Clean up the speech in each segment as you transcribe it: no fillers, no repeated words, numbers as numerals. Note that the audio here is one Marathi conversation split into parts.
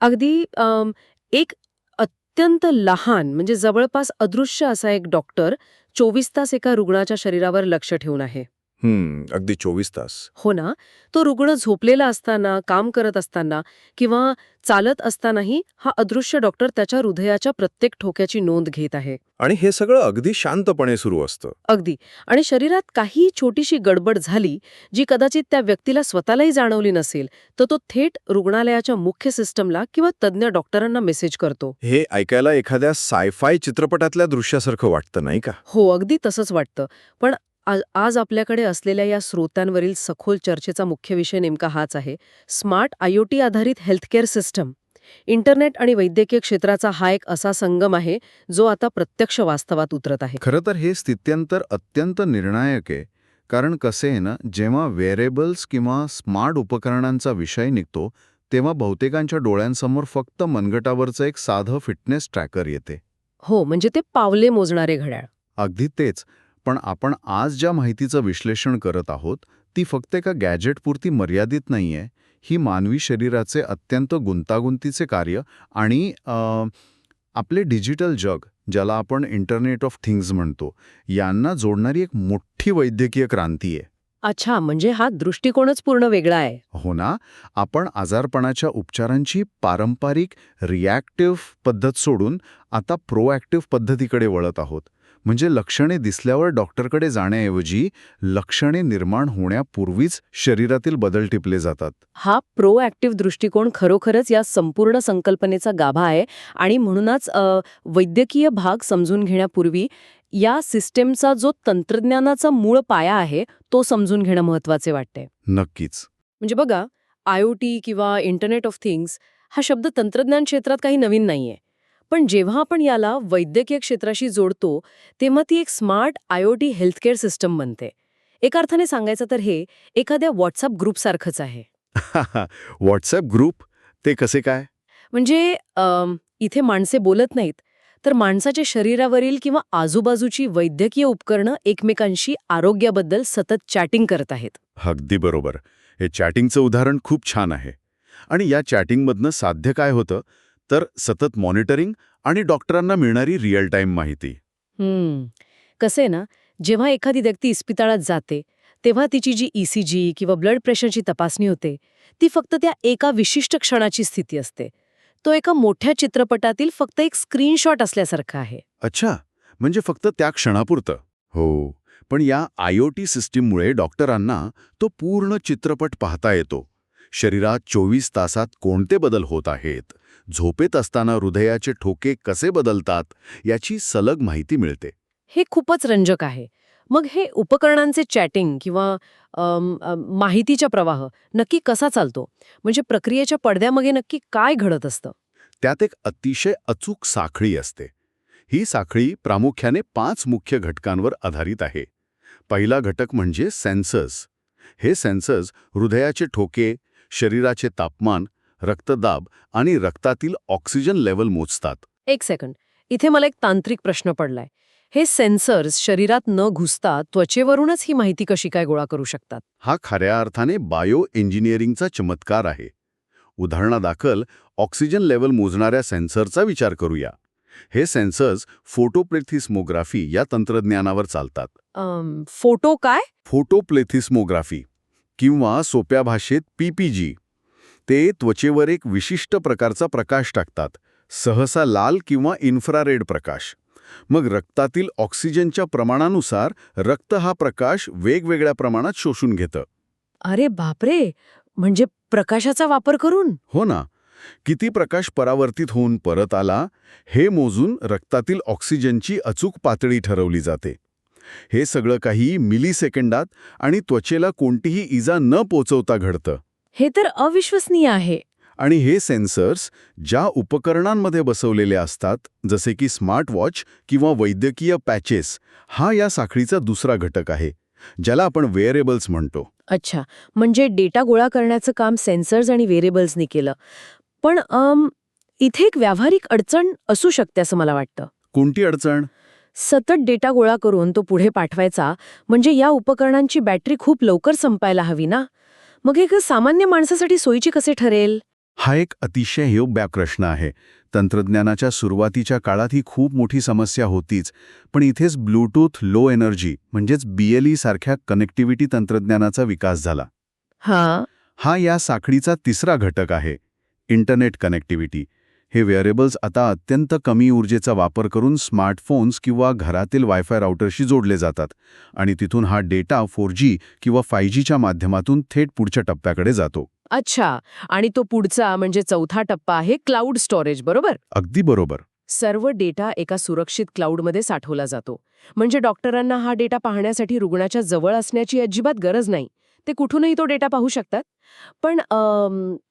अगदी एक अत्यंत लहान म्हणजे जवळपास अदृश्य असा एक डॉक्टर 24 तास एका रुग्णाच्या शरीरावर लक्ष ठेवून आहे. अगदी 24 तास. हो ना. तो रुग्ण झोपलेला असताना, काम करत असताना किंवा चालत असतानाही हा अदृश्य डॉक्टर त्याच्या हृदयाच्या प्रत्येक ठोक्याची नोंद घेत आहे. आणि हे सगळं अगदी शांतपणे सुरू असतं. अगदी. आणि शरीरात काही छोटीशी गडबड झाली, जी कदाचित त्या व्यक्तीला स्वतःलाही जाणवली नसेल, तर तो थेट रुग्णालयाच्या मुख्य सिस्टमला किंवा तज्ज्ञ डॉक्टरांना मेसेज करतो. हे ऐकायला एखाद्या साय-फाय चित्रपटातल्या दृश्यासारखं वाटतं, नाही का? हो, अगदी तसंच वाटतं. पण आज आपल्याकडे असलेल्या या स्रोतांवरील सखोल चर्चेचा मुख्य विषय नेमका हाच आहे. स्मार्ट आयओटी आधारित हेल्थकेअर सिस्टम. इंटरनेट आणि वैद्यकीय क्षेत्राचा हा एक असा संगम आहे, जो आता प्रत्यक्ष वास्तवात उतरत आहे. खरं तर हे स्थित्यंतर अत्यंत निर्णायक आहे. कारण कसे आहे ना, जेव्हा वेअरेबल्स किंवा स्मार्ट उपकरणांचा विषय निघतो, तेव्हा बहुतेकांच्या डोळ्यांसमोर फक्त मनगटावरचं एक साधं फिटनेस ट्रॅकर येते. हो, म्हणजे ते पावले मोजणारे घड्याळ. अगदी तेच. पण आपण आज ज्या माहितीचं विश्लेषण करत आहोत, ती फक्त एका गॅजेटपुरती मर्यादित नाहीये. ही मानवी शरीराचे अत्यंत गुंतागुंतीचे कार्य आणि आपले डिजिटल जग, ज्याला आपण इंटरनेट ऑफ थिंग्स म्हणतो, यांना जोडणारी एक मोठी वैद्यकीय क्रांती आहे. अच्छा, म्हणजे हा दृष्टिकोनच पूर्ण वेगळा आहे. हो ना? आपण आजारपणाच्या उपचारांची पारंपरिक रिॲक्टिव्ह पद्धत सोडून आता प्रोॲक्टिव्ह पद्धतीकडे वळत आहोत. म्हणजे लक्षणे दिसल्यावर डॉक्टरकडे जाण्याऐवजी लक्षणे निर्माण होण्यापूर्वीच शरीरातील बदल टिपले जातात. हा प्रोॲक्टिव्ह दृष्टिकोन खरोखरच या संपूर्ण संकल्पनेचा गाभा आहे आणि म्हणूनच वैद्यकीय भाग समजून घेण्यापूर्वी या सिस्टेमचा जो तंत्रज्ञानाचा मूळ पाया आहे, तो समजून घेणं महत्वाचे वाटते. नक्कीच. म्हणजे बघा, आयओटी किंवा इंटरनेट ऑफ थिंग्स हा शब्द तंत्रज्ञान क्षेत्रात काही नवीन नाहीये. पण जेव्हा आपण याला वैद्यकीय क्षेत्राशी जोडतो, तेव्हा ती एक स्मार्ट आयओटी हेल्थकेअर सिस्टम बनते. एका अर्थाने सांगायचं तर हे एखाद्या व्हॉट्सअप ग्रुपसारखंच आहे. WhatsApp group? ते कसे काय? म्हणजे इथे माणसे बोलत नाहीत, तर माणसाच्या शरीरावरील किंवा आजूबाजूची वैद्यकीय उपकरणं एकमेकांशी आरोग्याबद्दल सतत चॅटिंग करत आहेत. अगदी बरोबर. हे चॅटिंगचं उदाहरण खूप छान आहे. आणि या चॅटिंगमधनं साध्य काय होतं, तर सतत मॉनिटरिंग आणि डॉक्टरांना मिळणारी रिअल टाईम माहिती. कसं आहे ना, जेव्हा एखादी व्यक्ती इस्पितळात जाते, तेव्हा तिची जी ईसीजी किंवा ब्लड प्रेशरची तपासणी होते, ती फक्त त्या एका विशिष्ट क्षणाची स्थिती असते. तो एका मोठ्या चित्रपटातील फक्त एक स्क्रीनशॉट असल्यासारखा आहे. अच्छा, म्हणजे फक्त त्या क्षणापुरतं. हो, पण या आयओटी सिस्टीममुळे डॉक्टरांना तो पूर्ण चित्रपट पाहता येतो. शरीरात 24 तासात कोणते बदल होत आहेत, झोपेत असताना हृदयाचे ठोके कसे बदलतात, याची सलग माहिती मिळते. हे खूपच रंजक आहे. मग हे उपकरणांचे चॅटिंग किंवा माहितीचा प्रवाह नक्की कसा चालतो? म्हणजे प्रक्रियेच्या पडद्यामागे नक्की काय घडत असतं? त्यात एक अतिशय अचूक साखळी असते. ही साखळी प्रामुख्याने 5 मुख्य घटकांवर आधारित आहे. पहिला घटक म्हणजे सेन्सर्स. हे सेन्सर्स हृदयाचे ठोके, शरीराचे तापमान, रक्तदाब आणि रक्तातील ऑक्सिजन लेव्हल मोजतात. एक सेकंड. इथे मला एक तांत्रिक प्रश्न पडलाय. हे सेन्सर्स शरीरात न घुसता त्वचेवरूनच ही माहिती कशी काय गोळा करू शकतात? हा खऱ्या अर्थाने बायो इंजिनिअरिंगचा चमत्कार आहे. उदाहरणादाखल ऑक्सिजन लेव्हल मोजणाऱ्या सेन्सरचा विचार करूया. हे सेन्सर्स फोटोप्लेथिस्मोग्राफी या तंत्रज्ञानावर चालतात. फोटो काय? फोटोप्लेथिस्मोग्राफी किंवा सोप्या भाषेत पीपीजी. ते त्वचेवर एक विशिष्ट प्रकारचा प्रकाश टाकतात, सहसा लाल किंवा इन्फ्रारेड प्रकाश. मग रक्तातील ऑक्सिजनच्या प्रमाणानुसार रक्त हा प्रकाश वेगवेगळ्या प्रमाणात शोषून घेतं. अरे बापरे! म्हणजे प्रकाशाचा वापर करून? हो ना. किती प्रकाश परावर्तित होऊन परत आला, हे मोजून रक्तातील ऑक्सिजनची अचूक पातळी ठरवली जाते. हे सगळं काही मिलीसेकंदात आणि त्वचेला कोणतीही इजा न पोचवता घडतं. हे तर अविश्वसनीय आहे. आणि हे सेन्सर्स ज्या उपकरणांमध्ये बसवलेले असतात, जसे की स्मार्ट वॉच किंवा वैद्यकीय पॅचेस, हा या साखळीचा दुसरा घटक आहे, ज्याला आपण वेअरेबल्स म्हणतो. अच्छा, म्हणजे डेटा गोळा करण्याचं काम सेन्सर्स आणि व्हेरिएबल्सनी केलं. पण इथे एक व्यावहारिक अडचण असू शकते असं मला वाटतं. कोणती अडचण? सतत डेटा गोळा करून तो पुढे पाठवायचा, म्हणजे या उपकरणांची बॅटरी खूप लवकर संपायला हवी ना. मग हे सामान्य माणसासाठी सोयीची कसे ठरेल? हा एक अतिशय योग्य प्रश्न आहे. तंत्रज्ञानाच्या सुरुवातीच्या काळात ही खूप मोठी समस्या होतीच, पण इथेच ब्लूटूथ लो एनर्जी म्हणजेच BLE सारख्या कनेक्टिव्हिटी तंत्रज्ञानाचा विकास झाला. हा या साखळीचा तिसरा घटक आहे, इंटरनेट कनेक्टिव्हिटी. हे वेअरेबल्स आता अत्यंत कमी ऊर्जेचा वापर करून स्मार्टफोन्स किंवा घरातील वायफाय राउटरशी जोडले जातात आणि तिथून हा डेटा 4G किंवा 5Gच्या माध्यमातून थेट पुढच्या टप्प्याकडे जातो. अच्छा, आणि तो पुढचा म्हणजे चौथा टप्पा आहे क्लाउड स्टोरेज, बरोबर? अगदी बरोबर. सर्व डेटा एका सुरक्षित क्लाउडमध्ये साठवला जातो. म्हणजे डॉक्टरांना हा डेटा पाहण्यासाठी रुग्णाच्या जवळ असण्याची अजिबात गरज नाही. ते कुठूनही तो डेटा पाहू शकतात. पण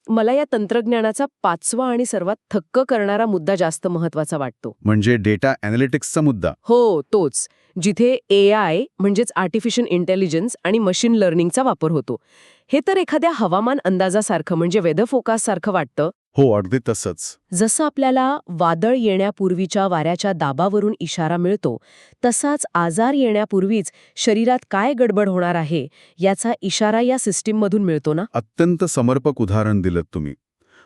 मला या तंत्रज्ञानाचा पाचवा आणि सर्वात थक्क करणारा मुद्दा जास्त महत्वाचा वाटतो. म्हणजे डेटा ॲनालिटिक्सचा मुद्दा. हो, तोच. जिथे AI म्हणजेच आर्टिफिशियल इंटेलिजन्स आणि मशीन लर्निंगचा वापर होतो. हे तर एखाद्या हवामान अंदाजासारखं म्हणजे वेदर फोरकास्टसारखं वाटतं. हो, अगदी तसंच. जसं आपल्याला वादळ येण्यापूर्वीच्या वाऱ्याच्या दाबावरून इशारा मिळतो, तसाच आजार येण्यापूर्वीच शरीरात काय गडबड होणार आहे याचा इशारा या सिस्टीममधून मिळतो ना. अत्यंत समर्पक उदाहरण दिलं तुम्ही.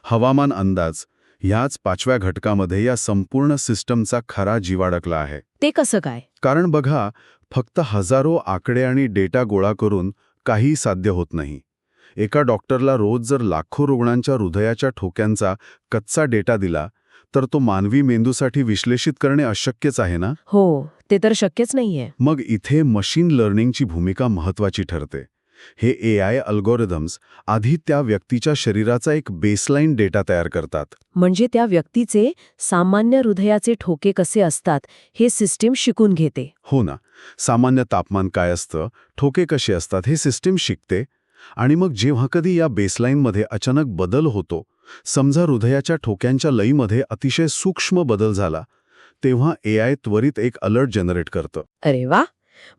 हवामान अंदाज ह्याच पाचव्या घटकामध्ये या संपूर्ण सिस्टमचा खरा जीव अडकला आहे. ते कसं काय? कारण बघा, फक्त हजारो आकडे आणि डेटा गोळा करून काही साध्य होत नाही. एका डॉक्टरला रोज जर लाखो रुग्णांच्या हृदयाच्या ठोक्यांचा कच्चा डेटा दिला, तर तो मानवी मेंदूसाठी विश्लेषित करणे अशक्यच आहे ना? हो, ते तर शक्यच नाहीये. मग इथे मशीन लर्निंगची भूमिका महत्वाची ठरते. हे AI अल्गोरिदम्स आधी त्या व्यक्तीच्या शरीराचा एक बेसलाईन डेटा तयार करतात. म्हणजे त्या व्यक्तीचे सामान्य हृदयाचे ठोके कसे असतात हे सिस्टीम शिकून घेते. हो ना, सामान्य तापमान काय असतं, ठोके कसे असतात हे सिस्टीम शिकते. आणि मग जेव्हा कधी या बेसलाईनमध्ये अचानक बदल होतो, समजा हृदयाच्या ठोक्यांच्या लयीमध्ये अतिशय सूक्ष्म बदल झाला, तेव्हा AI त्वरित एक अलर्ट जनरेट करतं. अरे वा,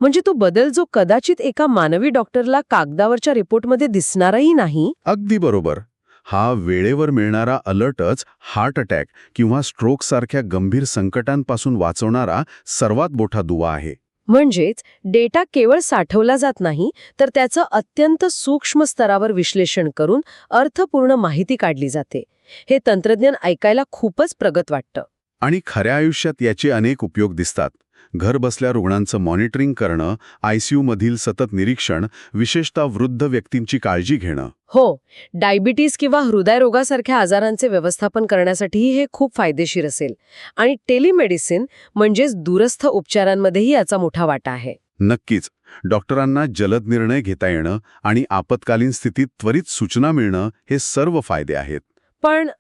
म्हणजे तो बदल जो कदाचित एका मानवी डॉक्टरला कागदावरच्या रिपोर्टमध्ये दिसणारही नाही. अगदी बरोबर. हा वेळेवर मिळणारा अलर्टच हार्ट अटॅक किंवा स्ट्रोकसारख्या गंभीर संकटांपासून वाचवणारा सर्वात मोठा दुवा आहे. म्हणजेच डेटा केवळ साठवला जात नाही, तर त्याचं अत्यंत सूक्ष्म स्तरावर विश्लेषण करून अर्थपूर्ण माहिती काढली जाते. हे तंत्रज्ञान ऐकायला खूपच प्रगत वाटतं. आणि खऱ्या आयुष्यात याचे अनेक उपयोग दिसतात. घर बसल्या रुग्णांचं मॉनिटरिंग करणं, ICU मधील सतत निरीक्षण, विशेषतः वृद्ध व्यक्तींची काळजी घेणं. हो, डायबिटीज किंवा हृदयरोगासारख्या आजारांचे व्यवस्थापन करण्यासाठीही हे खूप फायदेशीर असेल. आणि टेलिमेडिसिन म्हणजेच दूरस्थ उपचारांमध्येही याचा मोठा वाटा आहे. नक्कीच. डॉक्टरांना जलद निर्णय घेता येणं आणि आपत्कालीन स्थितीत त्वरित सूचना मिळणं हे सर्व फायदे आहेत. पण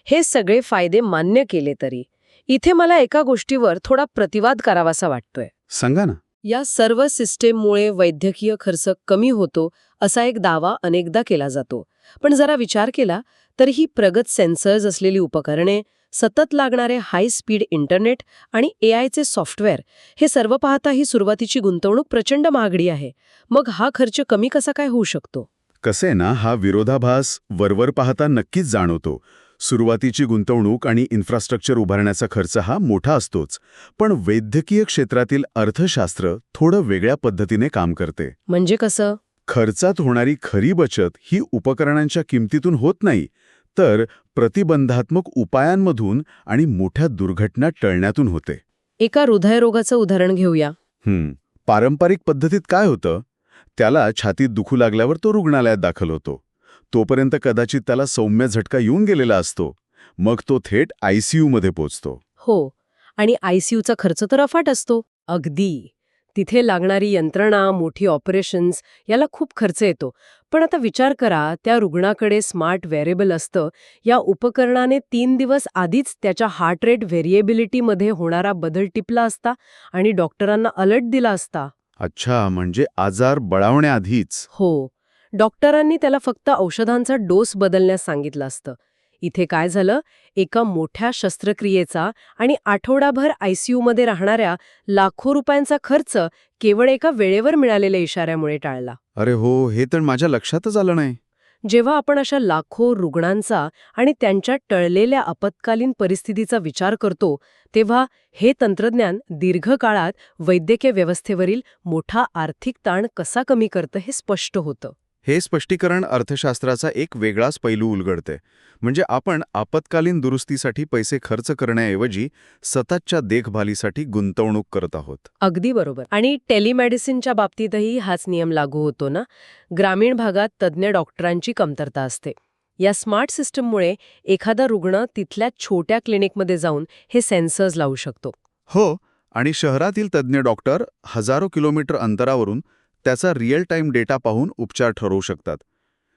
हे सगळे फायदे मान्य केले तरी इथे मला एका गोष्टीवर थोडा प्रतिवाद करावासा वाटतोय. सांगा ना. या सर्व सिस्टीममुळे वैद्यकीय खर्च कमी होतो असा एक दावा अनेकदा केला जातो. पण जरा विचार केला तर ही प्रगत सेन्सर्स असलेली उपकरणे, सतत लागणारे हाय स्पीड इंटरनेट आणि AIचे सॉफ्टवेअर हे सर्व पाहता ही सुरुवातीची गुंतवणूक प्रचंड महागडी आहे. मग हा खर्च कमी कसा काय होऊ शकतो? कसे ना, हा विरोधाभास वरवर पाहता नक्कीच जाणवतो. सुरुवातीची गुंतवणूक आणि इन्फ्रास्ट्रक्चर उभारण्याचा खर्च हा मोठा असतोच. पण वैद्यकीय क्षेत्रातील अर्थशास्त्र थोडं वेगळ्या पद्धतीने काम करते. म्हणजे कसं? खर्चात होणारी खरी बचत ही उपकरणांच्या किमतीतून होत नाही, तर प्रतिबंधात्मक उपायांमधून आणि मोठ्या दुर्घटना टळण्यातून होते. एका हृदयरोगाचं उदाहरण घेऊया. पारंपरिक पद्धतीत काय होतं? त्याला छातीत दुखू लागल्यावर तो रुग्णालयात दाखल होतो. तोपर्यंत कदाचित त्याला सौम्य झटका येऊन गेलेला असतो. मग तो थेट ICU मध्ये पोचतो. हो, आणि ICUचा खर्च तर अफाट असतो. अगदी. तिथे लागणारी यंत्रणा, मोठी ऑपरेशन्स याला खूप खर्च येतो. पण आता विचार करा, त्या रुग्णाकडे स्मार्ट वेअरेबल असतं. या उपकरणाने 3 दिवस आधीच त्याच्या हार्ट रेट व्हेरिएबिलिटीमध्ये होणारा बदल टिपला असता आणि डॉक्टरांना अलर्ट दिला असता. अच्छा, म्हणजे आजार बळावण्याआधीच. हो, डॉक्टरांनी त्याला फक्त औषधांचा डोस बदलण्यास सांगितलं असतं. इथे काय झालं, एका मोठ्या शस्त्रक्रियेचा आणि आठवडाभर ICUमध्ये राहणाऱ्या लाखो रुपयांचा खर्च केवळ एका वेळेवर मिळालेल्या इशाऱ्यामुळे टाळला. अरे हो, हे तर माझ्या लक्षातच आलं नाही. जेव्हा आपण अशा लाखो रुग्णांचा आणि त्यांच्या टळलेल्या आपत्कालीन परिस्थितीचा विचार करतो, तेव्हा हे तंत्रज्ञान दीर्घकाळात वैद्यकीय व्यवस्थेवरील मोठा आर्थिक ताण कसा कमी करतं हे स्पष्ट होतं. हे स्पष्टीकरण अर्थशास्त्राचा एक वेगळाच पैलू उलगडते. म्हणजे आपण आपत्कालीन दुरुस्तीसाठी पैसे खर्च करण्याऐवजी सततच्या देखभालीसाठी गुंतवणूक करत आहोत. अगदी बरोबर. आणि टेलिमेडिसिनच्या बाबतीतही हाच नियम लागू होतो ना. ग्रामीण भागात तज्ज्ञ डॉक्टरांची कमतरता असते. या स्मार्ट सिस्टममुळे एखादा रुग्ण तिथल्या छोट्या क्लिनिकमध्ये जाऊन हे सेन्सर्स लावू शकतो. हो, आणि शहरातील तज्ज्ञ डॉक्टर हजारो किलोमीटर अंतरावरून त्याचा रिअल टाईम डेटा पाहून उपचार ठरवू शकतात.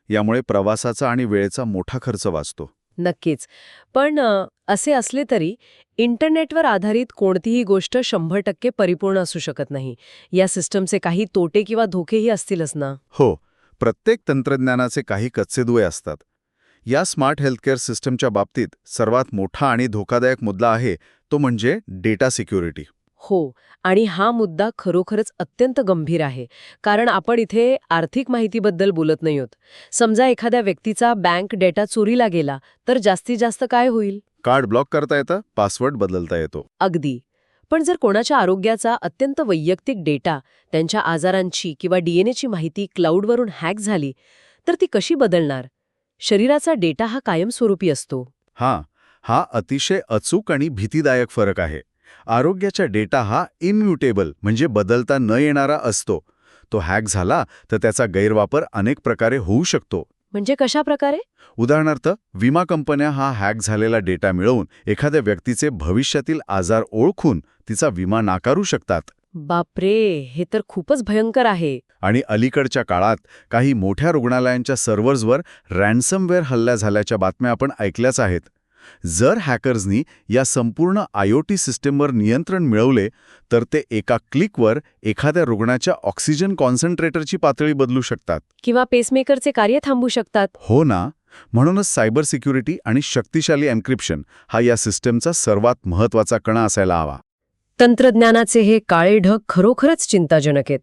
यामुळे प्रवासाचा आणि वेळेचा मोठा खर्च वाचतो. नक्कीच. पण असे असले तरी इंटरनेटवर आधारित कोणतीही गोष्ट 100% परिपूर्ण असू शकत नाही. या सिस्टमचे काही तोटे किंवा धोकेही असतीलच ना. हो, प्रत्येक तंत्रज्ञानाचे काही कच्चेदुवे असतात. या स्मार्ट हेल्थकेअर सिस्टमच्या बाबतीत सर्वात मोठा आणि धोकादायक मुद्दा आहे तो म्हणजे डेटा सिक्युरिटी. हो, आणि हा मुद्दा खरोखरच अत्यंत गंभीर आहे. कारण आपण इथे आर्थिक माहितीबद्दल बोलत नाही आहोत. समजा एखाद्या व्यक्तीचा बँक डेटा चोरीला गेला तर जास्तीत जास्त काय होईल? कार्ड ब्लॉक करता येतं, पासवर्ड बदलता येतो. अगदी. पण जर कोणाच्या आरोग्याचा अत्यंत वैयक्तिक डेटा, त्यांच्या आजारांची किंवा डीएनएची माहिती क्लाउडवरून हॅक झाली, तर ती कशी बदलणार? शरीराचा डेटा हा कायमस्वरूपी असतो. हा अतिशय अचूक आणि भीतीदायक फरक आहे. आरोग्याचा डेटा हा इम्युटेबल म्हणजे बदलता न येणारा असतो. तो हॅक झाला तर त्याचा गैरवापर अनेक प्रकारे होऊ शकतो. म्हणजे कशा प्रकारे? उदाहरणार्थ, विमा कंपन्या हा हॅक झालेला डेटा मिळवून एखाद्या व्यक्तीचे भविष्यातील आजार ओळखून तिचा विमा नाकारू शकतात. बापरे, हे तर खूपच भयंकर आहे. आणि अलीकडच्या काळात काही मोठ्या रुग्णालयांच्या सर्व्हर्सवर रॅन्समवेअर हल्ला झाल्याच्या बातम्या आपण ऐकल्याच आहेत. जर हॅकर्सनी या संपूर्ण IoT सिस्टमवर नियंत्रण मिळवले तर ते एका क्लिकवर एखाद्या रुग्णाच्या ऑक्सिजन कॉन्सन्ट्रेटरची पातळी बदलू शकतात. किंवा पेसमेकरचे कार्य थांबू शकतात. हो ना. म्हणूनच सायबर सिक्युरिटी आणि शक्तिशाली एन्क्रिप्शन हा या सिस्टमचा सर्वात महत्त्वाचा कणा असायला हवा. तंत्रज्ञानाचे हे काळे ढग खरोखरच चिंताजनक आहेत.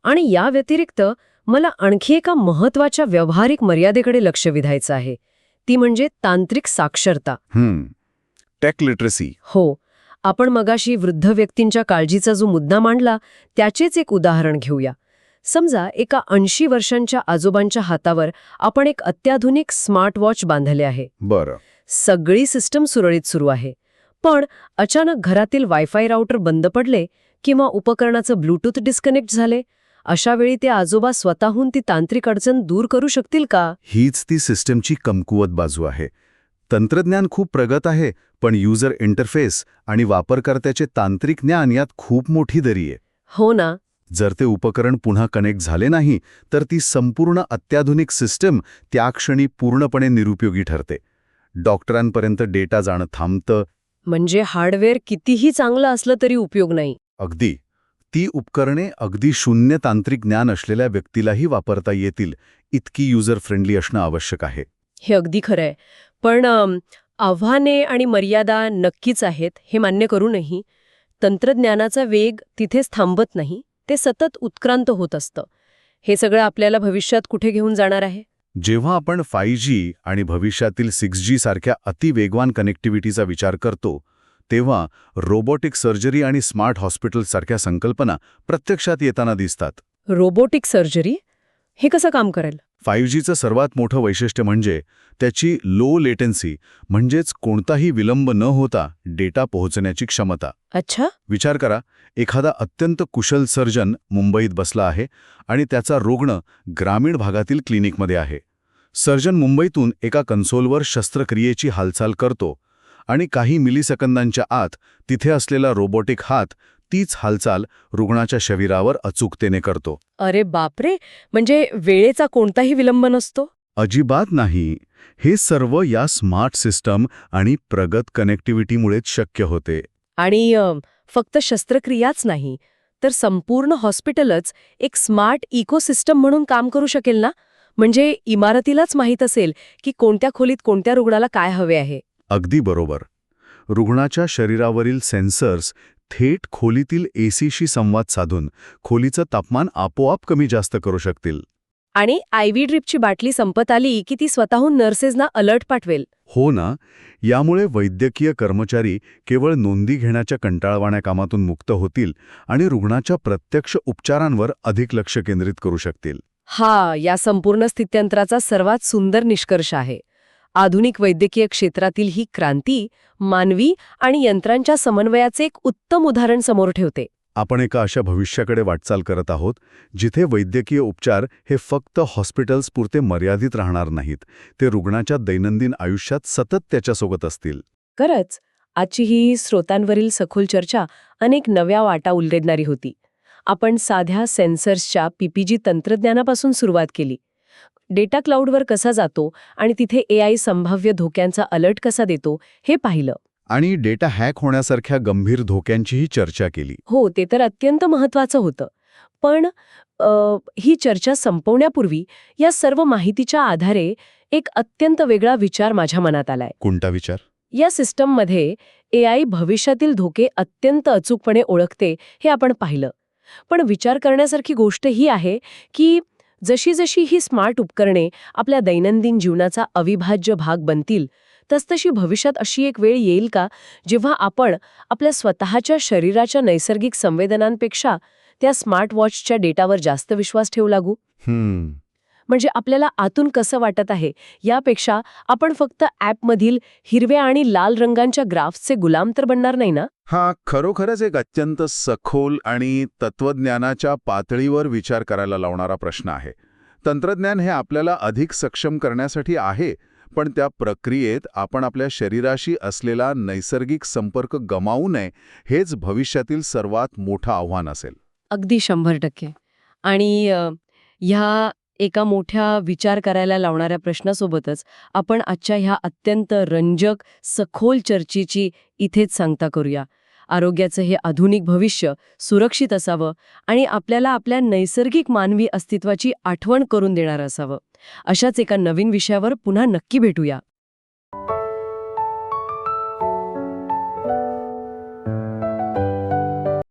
आणि या व्यतिरिक्त मला आणखी एका महत्त्वाच्या व्यावहारिक मर्यादेकडे लक्ष वेधायचं आहे. ती म्हणजे तांत्रिक साक्षरता. Tech literacy. हो, आपण मगाशी वृद्ध व्यक्तींच्या काळजीचा जो मुद्दा मांडला त्याचेच एक उदाहरण घेऊया. समजा एका 80 वर्षांच्या आजोबांच्या हातावर आपण एक अत्याधुनिक स्मार्ट वॉच बांधले आहे. बरं. सगळी सिस्टम सुरळीत सुरू आहे. पण अचानक घरातील वायफाय राउटर बंद पडले किंवा उपकरणाचं ब्लूटूथ डिस्कनेक्ट झाले, अशा वेळी ते आजोबा स्वतःहून ती तांत्रिक अडचण दूर करू शकतील का? हीच ती सिस्टमची कमकुवत बाजू आहे. तंत्रज्ञान खूप प्रगत आहे, पण युजर इंटरफेस आणि वापरकर्त्याचे तांत्रिक ज्ञान यात खूप मोठी दरी आहे. हो ना. जर ते उपकरण पुन्हा कनेक्ट झाले नाही तर ती संपूर्ण अत्याधुनिक सिस्टम त्या क्षणी पूर्णपणे निरुपयोगी ठरते. डॉक्टरांपर्यंत डेटा जाणं थांबतं. म्हणजे हार्डवेअर कितीही चांगलं असलं तरी उपयोग नाही. अगदी. ती उपकरणे अगदी शून्य तांत्रिक ज्ञान असलेल्या व्यक्तीलाही वापरता येतील इतकी युजर फ्रेंडली असणं आवश्यक आहे. हे अगदी खरं आहे. पण आव्हाने आणि मर्यादा नक्कीच आहेत, हे मान्य करूनही तंत्रज्ञानाचा वेग तिथेच थांबत नाही, ते सतत उत्क्रांत होत असतं. हे सगळं आपल्याला भविष्यात कुठे घेऊन जाणार आहे? जेव्हा आपण 5G आणि भविष्यातील 6G सारख्या अतिवेगवान कनेक्टिव्हिटीचा विचार करतो तेव्हा रोबोटिक सर्जरी आणि स्मार्ट हॉस्पिटल सारख्या संकल्पना प्रत्यक्षात येताना दिसतात. रोबोटिक सर्जरी हे कसं काम करेल? 5Gचं सर्वात मोठं वैशिष्ट्य म्हणजे त्याची लो लेटन्सी, म्हणजेच कोणताही विलंब न होता डेटा पोहोचण्याची क्षमता. अच्छा. विचार करा, एखादा अत्यंत कुशल सर्जन मुंबईत बसला आहे आणि त्याचा रुग्ण ग्रामीण भागातील क्लिनिकमध्ये आहे. सर्जन मुंबईतून एका कन्सोलवर शस्त्रक्रियेची हालचाल करतो आणि काही मिलिसेकंदांच्या आत तिथे असलेला रोबोटिक हात तीच हालचाल रुग्णाच्या शरीरावर अचूकतेने करतो. अरे बापरे, म्हणजे वेळेचा कोणताही विलंब नसतो? अजिबात नाही. हे सर्व या स्मार्ट सिस्टम आणि प्रगत कनेक्टिव्हिटीमुळेच शक्य होते. आणि फक्त शस्त्रक्रियाच नाही तर संपूर्ण हॉस्पिटलच एक स्मार्ट इकोसिस्टम म्हणून काम करू शकेल ना? म्हणजे इमारतीलाच माहीत असेल की कोणत्या खोलीत कोणत्या रुग्णाला काय हवे आहे. अगदी बरोबर. रुग्णाच्या शरीरावरील सेन्सर्स थेट खोलीतील ACशी संवाद साधून खोलीचं तापमान आपोआप कमी जास्त करू शकतील. आणि IV ड्रिपची बाटली संपत आली की ती स्वतःहून नर्सेसना अलर्ट पाठवेल. हो ना. यामुळे वैद्यकीय कर्मचारी केवळ नोंदी घेण्याच्या कंटाळवाण्या कामातून मुक्त होतील आणि रुग्णाच्या प्रत्यक्ष उपचारांवर अधिक लक्ष केंद्रित करू शकतील. हा या संपूर्ण स्थित्यंतराचा सर्वात सुंदर निष्कर्ष आहे. आधुनिक वैद्यकीय क्षेत्रातील ही क्रांती मानवी आणि यंत्रांच्या समन्वयाचे एक उत्तम उदाहरण समोर ठेवते. आपण एका अशा भविष्याकडे वाटचाल करत आहोत जिथे वैद्यकीय उपचार हे फक्त हॉस्पिटल्सपुरते मर्यादित राहणार नाहीत, ते रुग्णाच्या दैनंदिन आयुष्यात सतत त्याच्यासोबत असतील. खरंच आजची ही श्रोतांवरील सखोल चर्चा अनेक नव्या वाटा उलगडणारी होती. आपण साध्या सेन्सर्सच्या PPG तंत्रज्ञानापासून सुरुवात केली. डेटा क्लाउडवर कसा जातो आणि तिथे AI संभाव्य धोक्यांचा अलर्ट कसा देतो हे पाहिलं. आणि डेटा हॅक होण्यासारख्या गंभीर धोक्यांचीही चर्चा केली. हो, ते तर अत्यंत महत्वाचं होतं. पण ही चर्चा संपवण्यापूर्वी या सर्व माहितीच्या आधारे एक अत्यंत वेगळा विचार माझ्या मनात आलाय. कोणता विचार? या सिस्टममध्ये AI भविष्यातील धोके अत्यंत अचूकपणे ओळखते हे आपण पाहिलं. पण विचार करण्यासारखी गोष्ट ही आहे की जशी जशी ही स्मार्ट उपकरणे आपल्या दैनंदिन जीवनाचा अविभाज्य भाग बनतील, तसतशी भविष्यात अशी एक वेळ येईल का जेव्हा आपण आपल्या स्वतःच्या शरीराच्या नैसर्गिक संवेदनांपेक्षा त्या स्मार्ट वॉचच्या डेटावर जास्त विश्वास ठेवू लागू? म्हणजे आपल्याला आतून कसं वाटत आहे यापेक्षा आपण फक्त ॲपमधील हिरव्या आणि लाल रंगांच्या ग्राफ्सचे गुलाम तर बनणार नाही ना? हा खरोखरच एक अत्यंत सखोल आणि तत्वज्ञानाच्या पातळीवर विचार करायला लावणारा प्रश्न आहे. तंत्रज्ञान हे आपल्याला अधिक सक्षम करण्यासाठी आहे, पण त्या प्रक्रियेत आपण आपल्या शरीराशी असलेला नैसर्गिक संपर्क गमावू नये हेच भविष्यातील सर्वात मोठं आव्हान असेल. अगदी 100%. आणि ह्या एका मोठ्या विचार करायला लावणाऱ्या प्रश्नासोबतच आपण आजच्या ह्या अत्यंत रंजक सखोल चर्चेची इथेच सांगता करूया. आरोग्याचं हे आधुनिक भविष्य सुरक्षित असावं आणि आपल्याला आपल्या नैसर्गिक मानवी अस्तित्वाची आठवण करून देणारं असावं. अशाच एका नवीन विषयावर पुन्हा नक्की भेटूया.